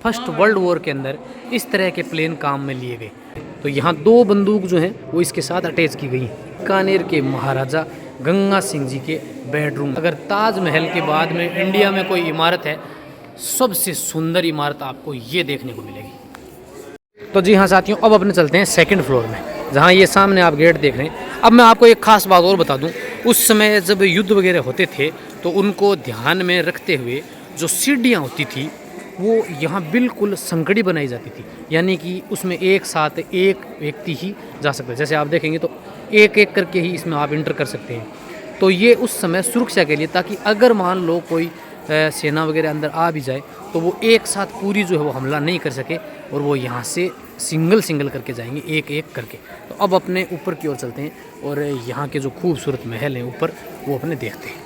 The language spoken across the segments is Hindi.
फर्स्ट वर्ल्ड वॉर के अंदर इस तरह के प्लेन काम में लिए गए। तो यहाँ 2 बंदूक जो हैं वो इसके साथ अटैच की गई हैं। बीकानेर के महाराजा गंगा सिंह जी के बेडरूम। अगर ताजमहल के बाद में इंडिया में कोई इमारत है, सबसे सुंदर इमारत आपको ये देखने को मिलेगी। तो जी हाँ साथियों, अब अपने चलते हैं सेकंड फ्लोर में, जहाँ ये सामने आप गेट देख रहे हैं। अब मैं आपको एक खास बात और बता दूं, उस समय जब युद्ध वगैरह होते थे तो उनको ध्यान में रखते हुए जो सीढ़ियाँ होती थी वो यहाँ बिल्कुल संकड़ी बनाई जाती थी, यानी कि उसमें एक साथ एक व्यक्ति ही जा सकता है। जैसे आप देखेंगे तो एक एक करके ही इसमें आप इंटर कर सकते हैं। तो ये उस समय सुरक्षा के लिए, ताकि अगर मान लो कोई सेना वगैरह अंदर आ भी जाए तो वो एक साथ पूरी जो है वो हमला नहीं कर सके, और वो यहाँ से सिंगल सिंगल करके जाएंगे, एक एक करके। तो अब अपने ऊपर की ओर चलते हैं और यहाँ के जो खूबसूरत महल हैं ऊपर वो अपने देखते हैं।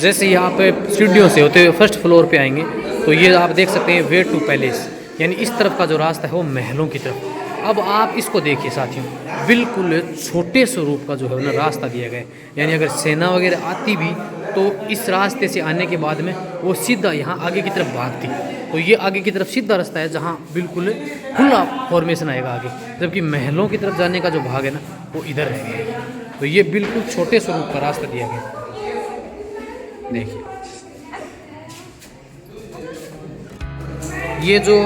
जैसे यहाँ पे सीढ़ियों से होते हुए फर्स्ट फ्लोर पे आएंगे तो ये आप देख सकते हैं वे टू पैलेस, यानी इस तरफ का जो रास्ता है वो महलों की तरफ। अब आप इसको देखिए साथियों, बिल्कुल छोटे स्वरूप का जो है ना रास्ता दिया गया है, यानी अगर सेना वगैरह आती भी तो इस रास्ते से आने के बाद में वो सीधा यहाँ आगे की तरफ भागती। तो ये आगे की तरफ सीधा रास्ता है जहाँ बिल्कुल खुला फॉर्मेशन आएगा आगे, जबकि महलों की तरफ जाने का जो भाग है ना वो इधर रह गया है। तो ये बिल्कुल छोटे स्वरूप का रास्ता दिया गया। देखिए ये जो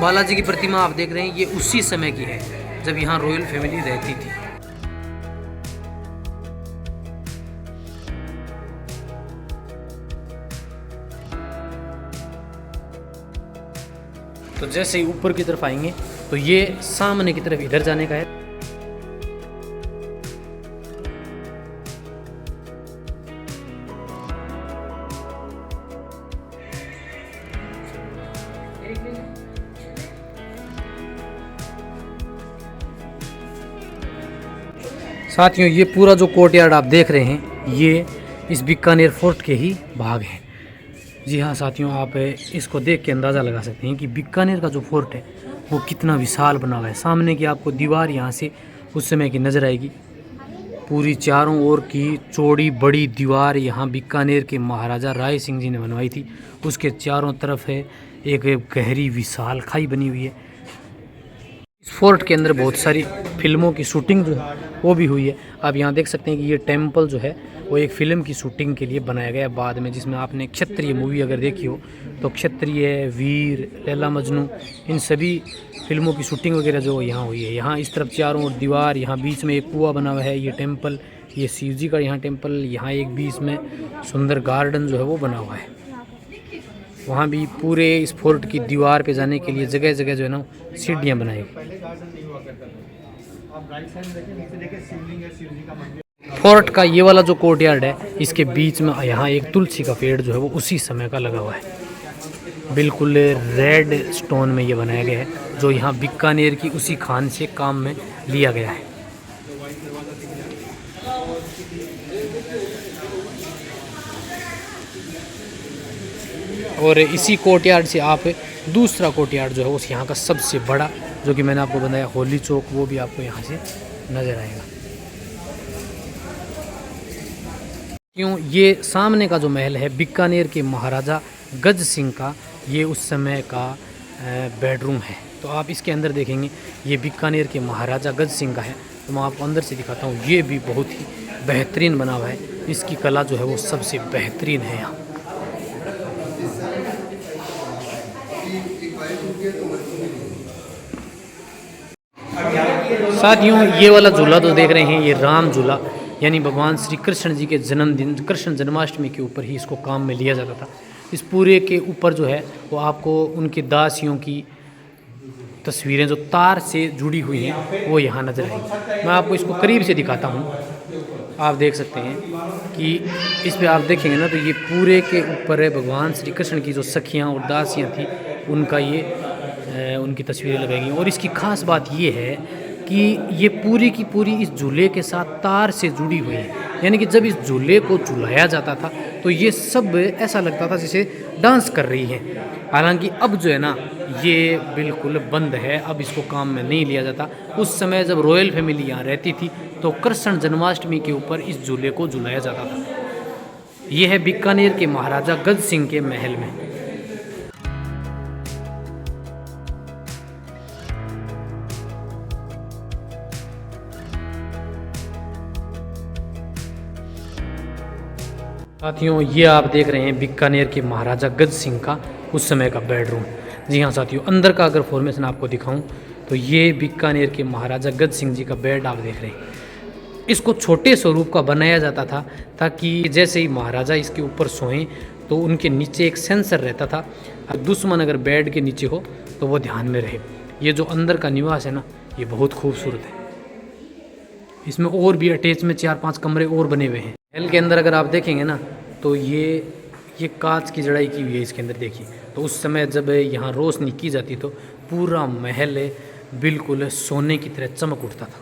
बालाजी की प्रतिमा आप देख रहे हैं, ये उसी समय की है जब यहाँ रॉयल फैमिली रहती थी। तो जैसे ही ऊपर की तरफ आएंगे तो ये सामने की तरफ इधर जाने का है। साथियों ये पूरा जो कोर्टयार्ड आप देख रहे हैं ये इस बीकानेर फोर्ट के ही भाग है। जी हाँ साथियों, आप इसको देख के अंदाज़ा लगा सकते हैं कि बीकानेर का जो फोर्ट है वो कितना विशाल बना हुआ है। सामने की आपको दीवार यहाँ से उस समय की नज़र आएगी, पूरी चारों ओर की चौड़ी बड़ी दीवार यहाँ बीकानेर के महाराजा राय सिंह जी ने बनवाई थी। उसके चारों तरफ है एक गहरी विशाल खाई बनी हुई है। इस फोर्ट के अंदर बहुत सारी फिल्मों की शूटिंग जो है वो भी हुई है। आप यहाँ देख सकते हैं कि ये टेम्पल जो है वो एक फ़िल्म की शूटिंग के लिए बनाया गया बाद में, जिसमें आपने क्षत्रिय मूवी अगर देखी हो तो क्षत्रिय, वीर, लैला मजनू, इन सभी फिल्मों की शूटिंग वगैरह जो यहाँ हुई है। यहाँ इस तरफ चारों ओर दीवार, यहाँ बीच में एक कुआं बना हुआ है, ये टेम्पल, ये शिव जी का यहाँ टेम्पल, यहाँ एक बीच में सुंदर गार्डन जो है वो बना हुआ है। वहाँ भी पूरे इस फोर्ट की दीवार पे जाने के लिए जगह जगह जो है ना सीढ़ियाँ बनाई गई। फोर्ट का ये वाला जो कोर्टयार्ड है इसके बीच में यहाँ एक तुलसी का पेड़ जो है वो उसी समय का लगा हुआ है। बिल्कुल रेड स्टोन में ये बनाया गया है, जो यहाँ बीकानेर की उसी खान से काम में लिया गया है। और इसी कोर्टयार्ड से आप दूसरा कोर्टयार्ड जो है उस यहाँ का सबसे बड़ा, जो कि मैंने आपको बताया होली चौक, वो भी आपको यहाँ से नज़र आएगा। क्यों, ये सामने का जो महल है बीकानेर के महाराजा गज सिंह का, ये उस समय का बेडरूम है। तो आप इसके अंदर देखेंगे ये बीकानेर के महाराजा गज सिंह का है। तो मैं आपको अंदर से दिखाता हूँ। ये भी बहुत ही बेहतरीन बना हुआ है, इसकी कला जो है वो सबसे बेहतरीन है यहाँ। साथियों ये वाला झूला तो देख रहे हैं, ये राम झूला, यानी भगवान श्री कृष्ण जी के जन्मदिन कृष्ण जन्माष्टमी के ऊपर ही इसको काम में लिया जाता था। इस पूरे के ऊपर जो है वो आपको उनके दासियों की तस्वीरें जो तार से जुड़ी हुई हैं वो यहाँ नज़र आएंगी। मैं आपको इसको करीब से दिखाता हूँ। आप देख सकते हैं कि इस पे आप देखेंगे ना तो ये पूरे के ऊपर है भगवान श्री कृष्ण की जो सखियाँ और दासियाँ थी उनका ये उनकी तस्वीरें लगाई गई। और इसकी ख़ास बात ये है कि ये पूरी की पूरी इस झूले के साथ तार से जुड़ी हुई है, यानी कि जब इस झूले को झुलाया जाता था तो ये सब ऐसा लगता था जैसे डांस कर रही है। हालांकि अब जो है ना ये बिल्कुल बंद है, अब इसको काम में नहीं लिया जाता। उस समय जब रॉयल फैमिली यहाँ रहती थी तो कृष्ण जन्माष्टमी के ऊपर इस झूले को झुलाया जाता था। ये है बीकानेर के महाराजा गज सिंह के महल में। साथियों, ये आप देख रहे हैं बीकानेर के महाराजा गज सिंह का उस समय का बेडरूम। जी हाँ साथियों, अंदर का अगर फॉर्मेशन आपको दिखाऊं तो ये बीकानेर के महाराजा गज सिंह जी का बेड आप देख रहे हैं। इसको छोटे स्वरूप का बनाया जाता था ताकि जैसे ही महाराजा इसके ऊपर सोएं तो उनके नीचे एक सेंसर रहता था, दुश्मन अगर बेड के नीचे हो तो वो ध्यान में रहे। ये जो अंदर का निवास है ना, ये बहुत खूबसूरत है। इसमें और भी अटैच में 4-5 कमरे और बने हुए हैं। महल के अंदर अगर आप देखेंगे ना तो ये कांच की जड़ाई की हुई है इसके अंदर, देखिए। तो उस समय जब यहाँ रोशनी की जाती तो पूरा महल बिल्कुल सोने की तरह चमक उठता था।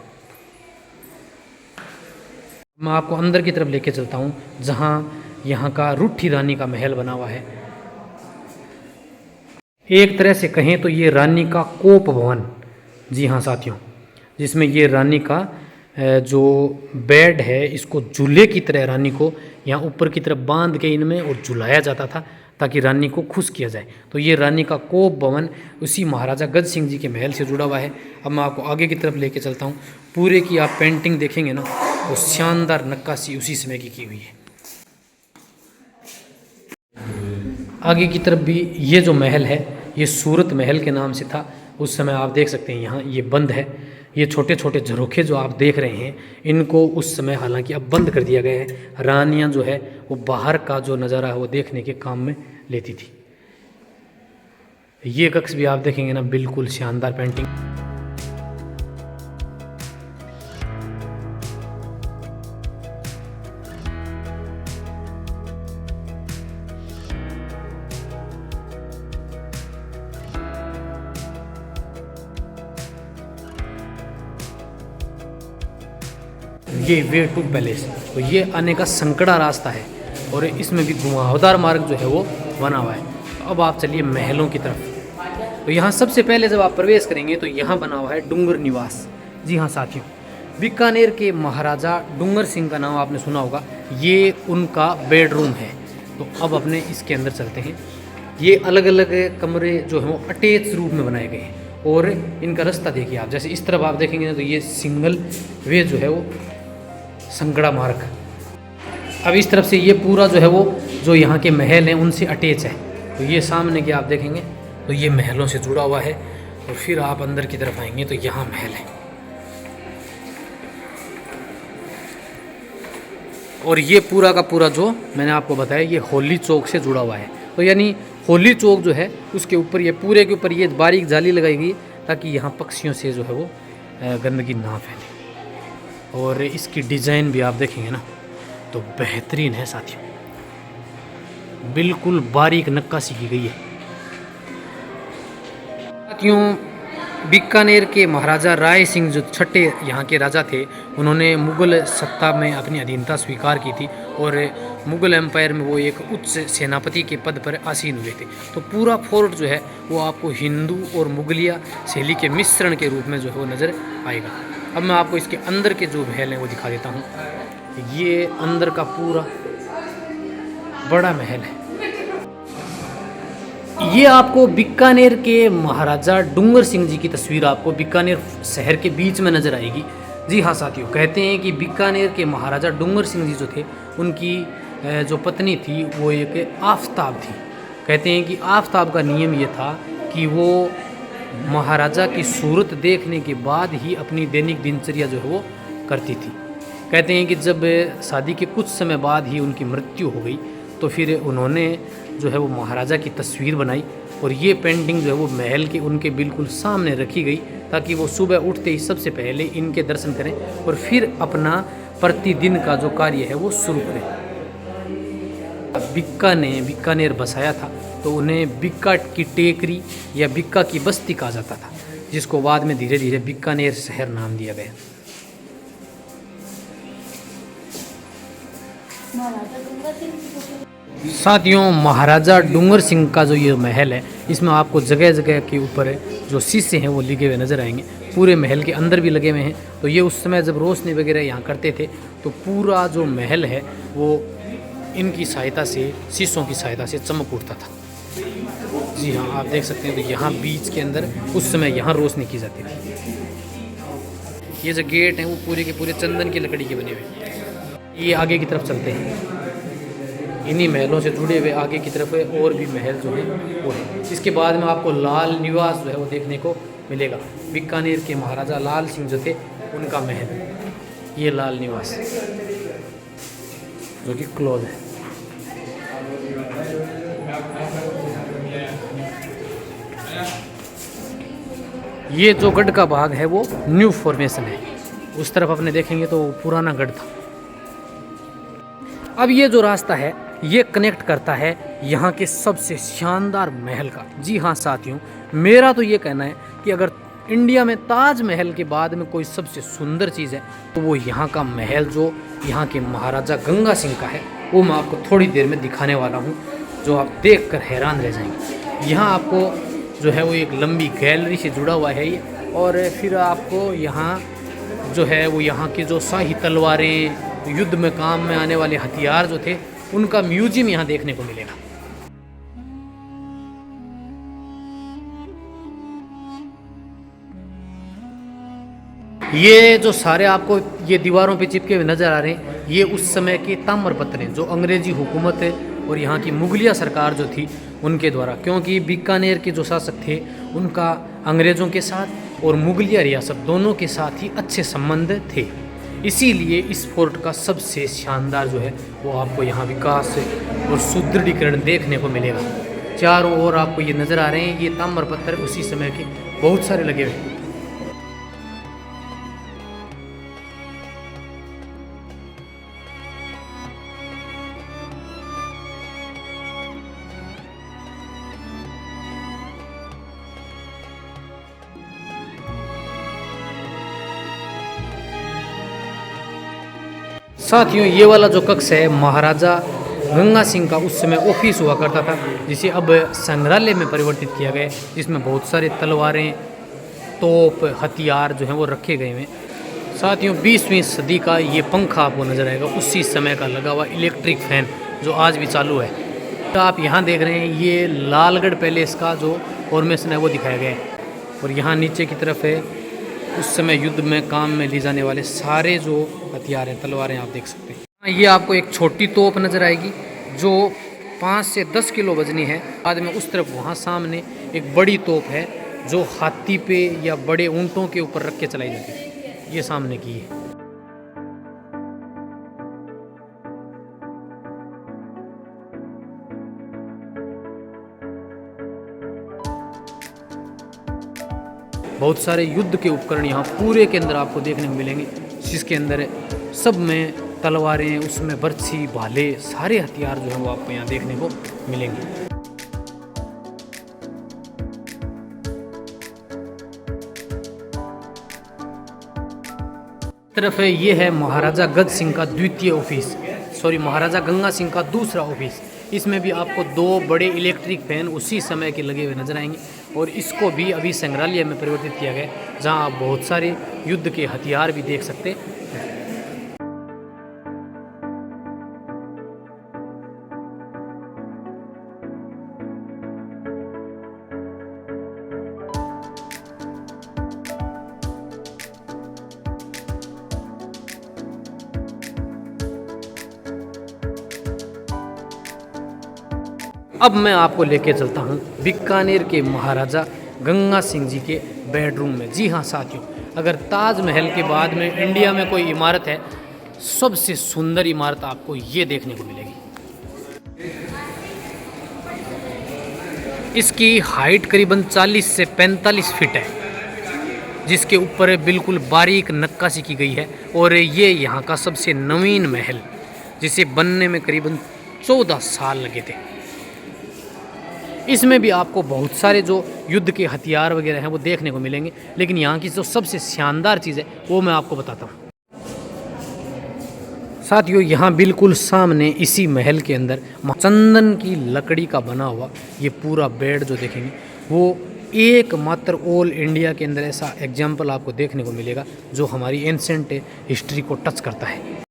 मैं आपको अंदर की तरफ लेके चलता हूँ जहाँ यहाँ का रूठी रानी का महल बना हुआ है। एक तरह से कहें तो ये रानी का कोप भवन। जी हाँ साथियों, जिसमें ये रानी का जो बेड है इसको झूले की तरह रानी को यहाँ ऊपर की तरफ बांध के इनमें और झुलाया जाता था ताकि रानी को खुश किया जाए। तो ये रानी का कोप भवन उसी महाराजा गज सिंह जी के महल से जुड़ा हुआ है। अब मैं आपको आगे की तरफ लेके चलता हूँ। पूरे की आप पेंटिंग देखेंगे ना तो शानदार नक्काशी उसी समय की हुई है। आगे की तरफ भी ये जो महल है ये सूरत महल के नाम से था। उस समय आप देख सकते हैं यहाँ ये बंद है। ये छोटे छोटे झरोखे जो आप देख रहे हैं इनको उस समय हालांकि अब बंद कर दिया गया है। रानियाँ जो है वो बाहर का जो नज़ारा है वो देखने के काम में लेती थी। ये कक्ष भी आप देखेंगे ना, बिल्कुल शानदार पेंटिंग। ये वे टू पैलेस, तो ये आने का संकड़ा रास्ता है और इसमें भी घुमावदार मार्ग जो है वो बना हुआ है। तो अब आप चलिए महलों की तरफ। तो यहाँ सबसे पहले जब आप प्रवेश करेंगे तो यहाँ बना हुआ है डूंगर निवास। जी हाँ साथियों, बीकानेर के महाराजा डूंगर सिंह का नाम आपने सुना होगा। ये उनका बेडरूम है। तो अब अपने इसके अंदर चलते हैं। ये अलग अलग कमरे जो हैं वो अटैच रूप में बनाए गए हैं और इनका रास्ता देखिए आप। जैसे इस तरफ आप देखेंगे तो ये सिंगल वे जो है वो संकड़ा मार्ग। अब इस तरफ से ये पूरा जो है वो जो यहाँ के महल हैं उनसे अटैच है। तो ये सामने के आप देखेंगे तो ये महलों से जुड़ा हुआ है। और फिर आप अंदर की तरफ आएंगे तो यहाँ महल है। और ये पूरा का पूरा जो मैंने आपको बताया ये होली चौक से जुड़ा हुआ है। तो यानी होली चौक जो है उसके ऊपर ये पूरे के ऊपर ये बारीक जाली लगाई गई ताकि यहाँ पक्षियों से जो है वो गंदगी ना फैले। और इसकी डिज़ाइन भी आप देखेंगे ना तो बेहतरीन है साथियों, बिल्कुल बारीक नक्काशी की गई है। साथियों, बीकानेर के महाराजा राय सिंह जो छठे यहाँ के राजा थे, उन्होंने मुग़ल सत्ता में अपनी अधीनता स्वीकार की थी और मुग़ल एम्पायर में वो एक उच्च सेनापति के पद पर आसीन हुए थे। तो पूरा फोर्ट जो है वो आपको हिंदू और मुगलिया शैली के मिश्रण के रूप में जो है वो नज़र आएगा। अब मैं आपको इसके अंदर के जो महल हैं वो दिखा देता हूँ। ये अंदर का पूरा बड़ा महल है। ये आपको बीकानेर के महाराजा डूंगर सिंह जी की तस्वीर आपको बीकानेर शहर के बीच में नज़र आएगी। जी हाँ साथियों, कहते हैं कि बीकानेर के महाराजा डूंगर सिंह जी जो थे उनकी जो पत्नी थी वो एक आफताब थी। कहते हैं कि आफताब का नियम ये था कि वो महाराजा की सूरत देखने के बाद ही अपनी दैनिक दिनचर्या जो है वो करती थी। कहते हैं कि जब शादी के कुछ समय बाद ही उनकी मृत्यु हो गई तो फिर उन्होंने जो है वो महाराजा की तस्वीर बनाई और ये पेंटिंग जो है वो महल के उनके बिल्कुल सामने रखी गई ताकि वो सुबह उठते ही सबसे पहले इनके दर्शन करें और फिर अपना प्रतिदिन का जो कार्य है वो शुरू करें। बिक्का ने बीकानेर बसाया था तो उन्हें बिक्का की टेकरी या बिक्का की बस्ती कहा जाता था, जिसको बाद में धीरे धीरे बीकानेर शहर नाम दिया गया। साथियों, महाराजा डूंगर सिंह का जो ये महल है इसमें आपको जगह जगह के ऊपर जो शीशे हैं वो लगे हुए नज़र आएंगे। पूरे महल के अंदर भी लगे हुए हैं। तो ये उस समय जब रोशनी वगैरह यहाँ करते थे तो पूरा जो महल है वो इनकी सहायता से, शीशों की सहायता से चमक उठता था। जी हाँ, आप देख सकते हैं तो यहाँ बीच के अंदर उस समय यहाँ रोशनी की जाती थी। ये जो गेट हैं वो पूरे के पूरे चंदन की लकड़ी के बने हुए हैं। ये आगे की तरफ चलते हैं। इन्हीं महलों से जुड़े हुए आगे की तरफ है और भी महल जो है वो है। इसके बाद में आपको लाल निवास जो है वो देखने को मिलेगा। बीकानेर के महाराजा लाल सिंह जो थे उनका महल, ये लाल निवास जो कि क्लोज है। ये जो गढ़ का भाग है वो न्यू फॉर्मेशन है, उस तरफ अपने देखेंगे तो पुराना गढ़ था। अब ये जो रास्ता है ये कनेक्ट करता है यहाँ के सबसे शानदार महल का। जी हाँ साथियों, मेरा तो ये कहना है कि अगर इंडिया में ताजमहल के बाद में कोई सबसे सुंदर चीज़ है तो वो यहाँ का महल जो यहाँ के महाराजा गंगा सिंह का है, वो मैं आपको थोड़ी देर में दिखाने वाला हूँ, जो आप देख कर हैरान रह जाएंगे। यहाँ आपको जो है वो एक लंबी गैलरी से जुड़ा हुआ है ये, और फिर आपको यहाँ जो है वो यहाँ के जो शाही तलवारें, युद्ध में काम में आने वाले हथियार जो थे उनका म्यूजियम यहाँ देखने को मिलेगा। ये जो सारे आपको ये दीवारों पे चिपके हुए नज़र आ रहे हैं, ये उस समय के ताम्रपत्र हैं जो अंग्रेजी हुकूमत है और यहाँ की मुगलिया सरकार जो थी उनके द्वारा, क्योंकि बीकानेर के जो शासक थे उनका अंग्रेज़ों के साथ और मुगलिया रियासत दोनों के साथ ही अच्छे संबंध थे। इसीलिए इस फोर्ट का सबसे शानदार जो है वो आपको यहाँ विकास और सुदृढ़ीकरण देखने को मिलेगा। चारों ओर आपको ये नज़र आ रहे हैं, ये ताम्रपत्र उसी समय के बहुत सारे लगे हुए हैं। साथियों, ये वाला जो कक्ष है महाराजा गंगा सिंह का उस समय ऑफिस हुआ करता था, जिसे अब संग्रहालय में परिवर्तित किया गया है, जिसमें बहुत सारे तलवारें, तोप, हथियार जो हैं वो रखे गए हैं। साथियों, 20वीं सदी का ये पंखा आपको नज़र आएगा, उसी समय का लगा हुआ इलेक्ट्रिक फैन जो आज भी चालू है। तो आप यहाँ देख रहे हैं ये लालगढ़ पैलेस का जो फॉर्मेशन है वो दिखाया गया है, और यहाँ नीचे की तरफ है उस समय युद्ध में काम में ली जाने वाले सारे जो हथियार हैं, तलवारें आप देख सकते हैं। ये आपको एक छोटी तोप नज़र आएगी जो 5 से 10 किलो वजनी है। बाद में उस तरफ वहाँ सामने एक बड़ी तोप है जो हाथी पे या बड़े ऊँटों के ऊपर रख के चलाई जाती है, ये सामने की है। बहुत सारे युद्ध के उपकरण यहाँ पूरे के अंदर आपको देखने को मिलेंगे, जिसके अंदर सब में तलवारें, उसमें बर्छी, भाले, सारे हथियार जो हैं वो आपको यहाँ देखने को मिलेंगे। तरफ है ये है महाराजा गज सिंह का द्वितीय ऑफिस, महाराजा गंगा सिंह का दूसरा ऑफिस। इसमें भी आपको 2 बड़े इलेक्ट्रिक फैन उसी समय के लगे हुए नजर आएंगे, और इसको भी अभी संग्रहालय में परिवर्तित किया गया, जहां आप बहुत सारे युद्ध के हथियार भी देख सकते हैं। अब मैं आपको लेके चलता हूँ बीकानेर के महाराजा गंगा सिंह जी के बेडरूम में। जी हाँ साथियों, अगर ताजमहल के बाद में इंडिया में कोई इमारत है, सबसे सुंदर इमारत आपको ये देखने को मिलेगी। इसकी हाइट करीबन 40 से 45 फीट है, जिसके ऊपर बिल्कुल बारीक नक्काशी की गई है, और ये यहाँ का सबसे नवीन महल, जिसे बनने में करीबन 14 साल लगे थे। इसमें भी आपको बहुत सारे जो युद्ध के हथियार वगैरह हैं वो देखने को मिलेंगे, लेकिन यहाँ की जो सबसे शानदार चीज़ है वो मैं आपको बताता हूँ। साथियों, यहाँ बिल्कुल सामने इसी महल के अंदर चंदन की लकड़ी का बना हुआ ये पूरा बेड जो देखेंगे वो एकमात्र ऑल इंडिया के अंदर ऐसा एग्जाम्पल आपको देखने को मिलेगा जो हमारी एंसेंट हिस्ट्री को टच करता है।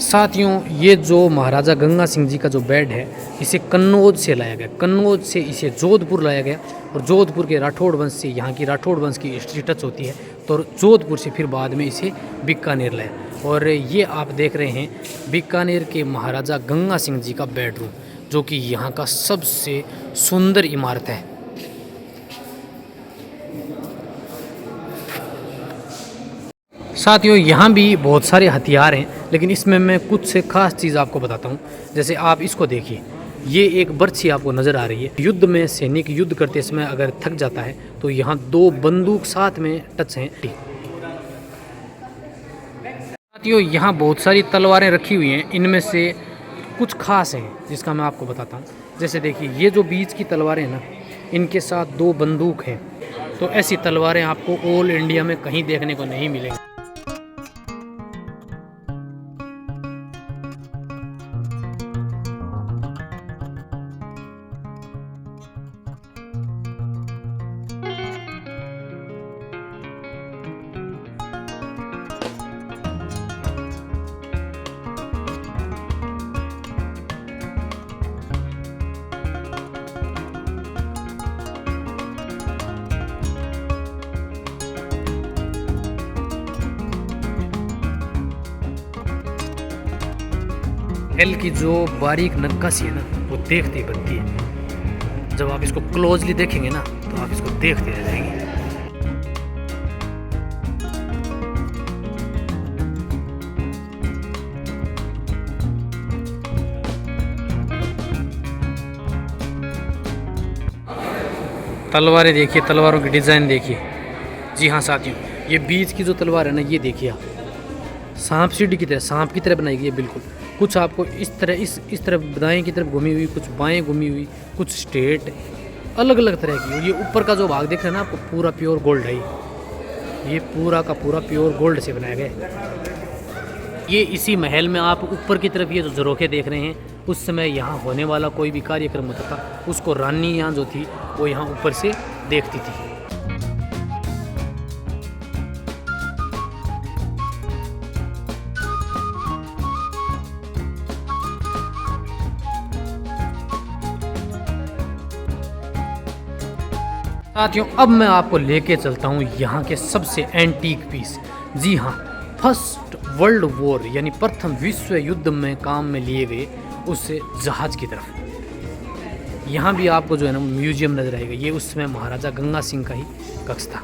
साथियों, ये जो महाराजा गंगा सिंह जी का जो बेड है, इसे कन्नौज से लाया गया। कन्नौज से इसे जोधपुर लाया गया और जोधपुर के राठौड़ वंश से, यहाँ की राठौड़ वंश की हिस्ट्री टच होती है, तो जोधपुर से फिर बाद में इसे बीकानेर लाया। और ये आप देख रहे हैं बीकानेर के महाराजा गंगा सिंह जी का बेडरूम, जो कि यहाँ का सबसे सुंदर इमारत है। साथियों, यहाँ भी बहुत सारे हथियार हैं, लेकिन इसमें मैं कुछ से खास चीज़ आपको बताता हूँ। जैसे आप इसको देखिए, ये एक बर्छी आपको नज़र आ रही है। युद्ध में सैनिक युद्ध करते समय अगर थक जाता है तो यहाँ 2 बंदूक साथ में टच हैं। साथियों, यहाँ बहुत सारी तलवारें रखी हुई हैं, इनमें से कुछ खास हैं जिसका मैं आपको बताता हूँ। जैसे देखिए, ये जो बीच की तलवारें हैं ना, इनके साथ 2 बंदूक हैं। तो ऐसी तलवारें आपको ऑल इंडिया में कहीं देखने को नहीं मिलेंगी। महल की जो बारीक नक्काशी है ना, वो देखते ही बनती है। जब आप इसको क्लोजली देखेंगे ना, तो आप इसको देखते रह जाएंगे। तलवारें देखिए, तलवारों की डिज़ाइन देखिए। जी हाँ साथियों, ये बीच की जो तलवार है ना, ये देखिए आप, सांप सीढ़ी की तरह, सांप की तरह बनाई गई है बिल्कुल। कुछ आपको इस तरह इस तरफ दाएं की तरफ घूमी हुई, कुछ बाएं घूमी हुई, कुछ स्ट्रेट, अलग अलग तरह की। और ये ऊपर का जो भाग देख रहे हैं ना आपको, पूरा प्योर गोल्ड है। ये पूरा का पूरा प्योर गोल्ड से बनाया गया है। ये इसी महल में आप ऊपर की तरफ ये जो झरोखे देख रहे हैं, उस समय यहाँ होने वाला कोई भी कार्यक्रम होता था, उसको रानी यहाँ जो थी वो यहाँ ऊपर से देखती थी। साथियों, अब मैं आपको लेके चलता हूँ यहाँ के सबसे एंटीक पीस। जी हाँ, फर्स्ट वर्ल्ड वॉर यानी प्रथम विश्व युद्ध में काम में लिए गए उस जहाज की तरफ। यहाँ भी आपको जो है ना म्यूजियम नजर आएगा। ये उस समय महाराजा गंगा सिंह का ही कक्ष था,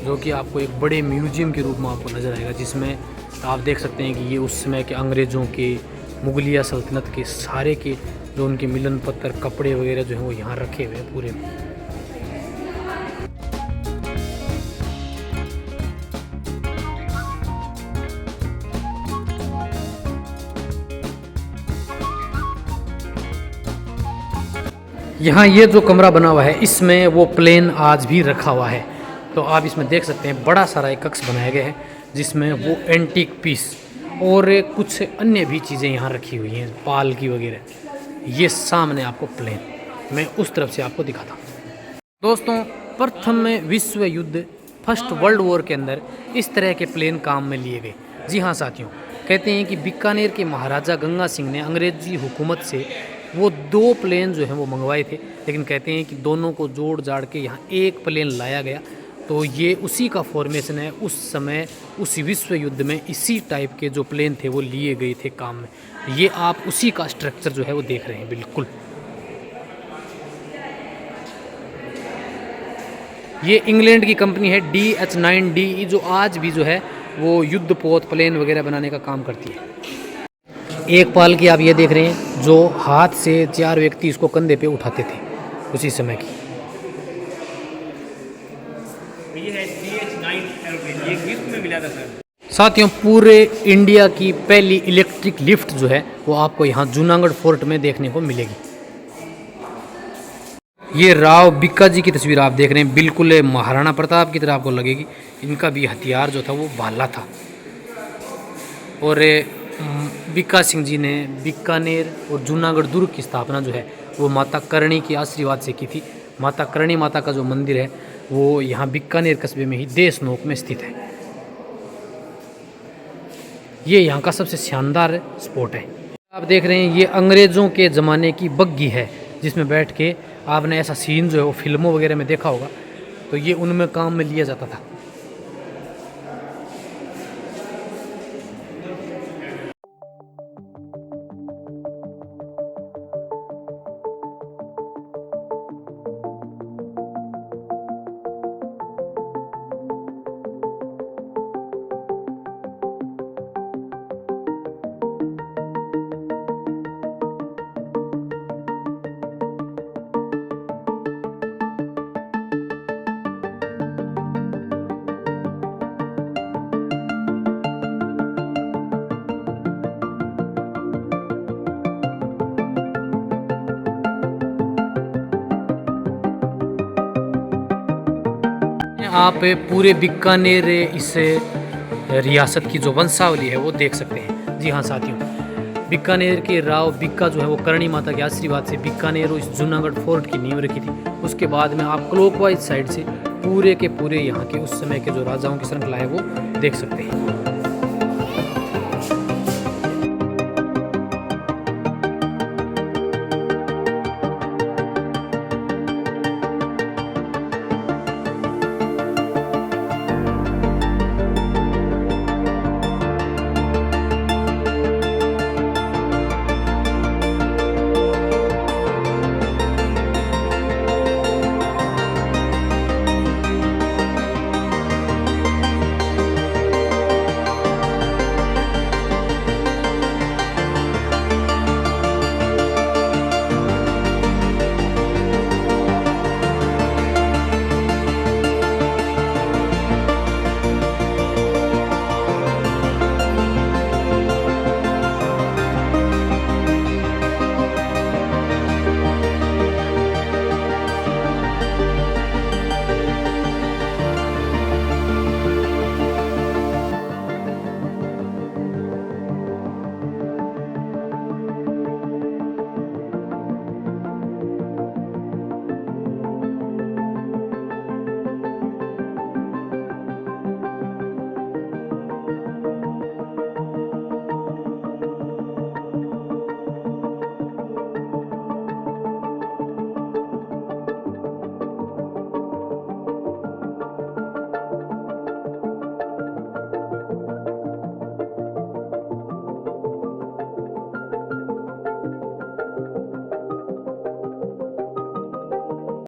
जो कि आपको एक बड़े म्यूजियम के रूप में आपको नजर आएगा, जिसमें आप देख सकते हैं कि ये उस समय के अंग्रेज़ों के, मुगलिया सल्तनत के सारे के जो उनके मिलन पत्थर, कपड़े वगैरह जो हैं वो यहाँ रखे हुए हैं पूरे। यहाँ ये जो कमरा बना हुआ है, इसमें वो प्लेन आज भी रखा हुआ है। तो आप इसमें देख सकते हैं बड़ा सारा एक कक्ष बनाया गया है, जिसमें वो एंटीक पीस और कुछ अन्य भी चीज़ें यहाँ रखी हुई हैं, पाल की वगैरह। ये सामने आपको प्लेन, मैं उस तरफ से आपको दिखाता हूँ। दोस्तों, प्रथम विश्व युद्ध, फर्स्ट वर्ल्ड वॉर के अंदर इस तरह के प्लेन काम में लिए गए। जी हाँ साथियों, कहते हैं कि बीकानेर के महाराजा गंगा सिंह ने अंग्रेजी हुकूमत से वो 2 प्लेन जो हैं वो मंगवाए थे, लेकिन कहते हैं कि दोनों को जोड़ जाड़ के यहाँ एक प्लेन लाया गया। तो ये उसी का फॉर्मेशन है। उस समय उस विश्व युद्ध में इसी टाइप के जो प्लेन थे वो लिए गए थे काम में। ये आप उसी का स्ट्रक्चर जो है वो देख रहे हैं बिल्कुल। ये इंग्लैंड की कंपनी है DH9DE, जो आज भी जो है वो युद्धपोत प्लेन वगैरह बनाने का काम करती है। एक पाल की आप ये देख रहे हैं, जो हाथ से 4 व्यक्ति इसको कंधे पे उठाते थे उसी समय की। ये है DH9 एरोप्लेन, ये गिफ्ट में मिला था सर। साथियों, पूरे इंडिया की पहली इलेक्ट्रिक लिफ्ट जो है वो आपको यहाँ जूनागढ़ फोर्ट में देखने को मिलेगी। ये राव बिक्का जी की तस्वीर आप देख रहे हैं, बिल्कुल महाराणा प्रताप की तरह आपको लगेगी। इनका भी हथियार जो था वो भाला था। और बिक्का सिंह जी ने बीकानेर और जूनागढ़ दुर्ग की स्थापना जो है वो माता करणी के आशीर्वाद से की थी। माता करणी माता का जो मंदिर है वो यहाँ बीकानेर कस्बे में ही देशनोक में स्थित है। ये यहाँ का सबसे शानदार स्पॉट है। आप देख रहे हैं ये अंग्रेज़ों के ज़माने की बग्गी है, जिसमें बैठ के आपने ऐसा सीन जो है वो फिल्मों वगैरह में देखा होगा, तो ये उनमें काम में लिया जाता था। आप पूरे बीकानेर इस रियासत की जो वंशावली है वो देख सकते हैं। जी हाँ साथियों, बीकानेर के राव बिक्का जो है वो करणी माता के आशीर्वाद से बीकानेर और इस जूनागढ़ फोर्ट की नींव रखी थी। उसके बाद में आप क्लॉकवाइज साइड से पूरे के पूरे यहाँ के उस समय के जो राजाओं की श्रृंखला है वो देख सकते हैं।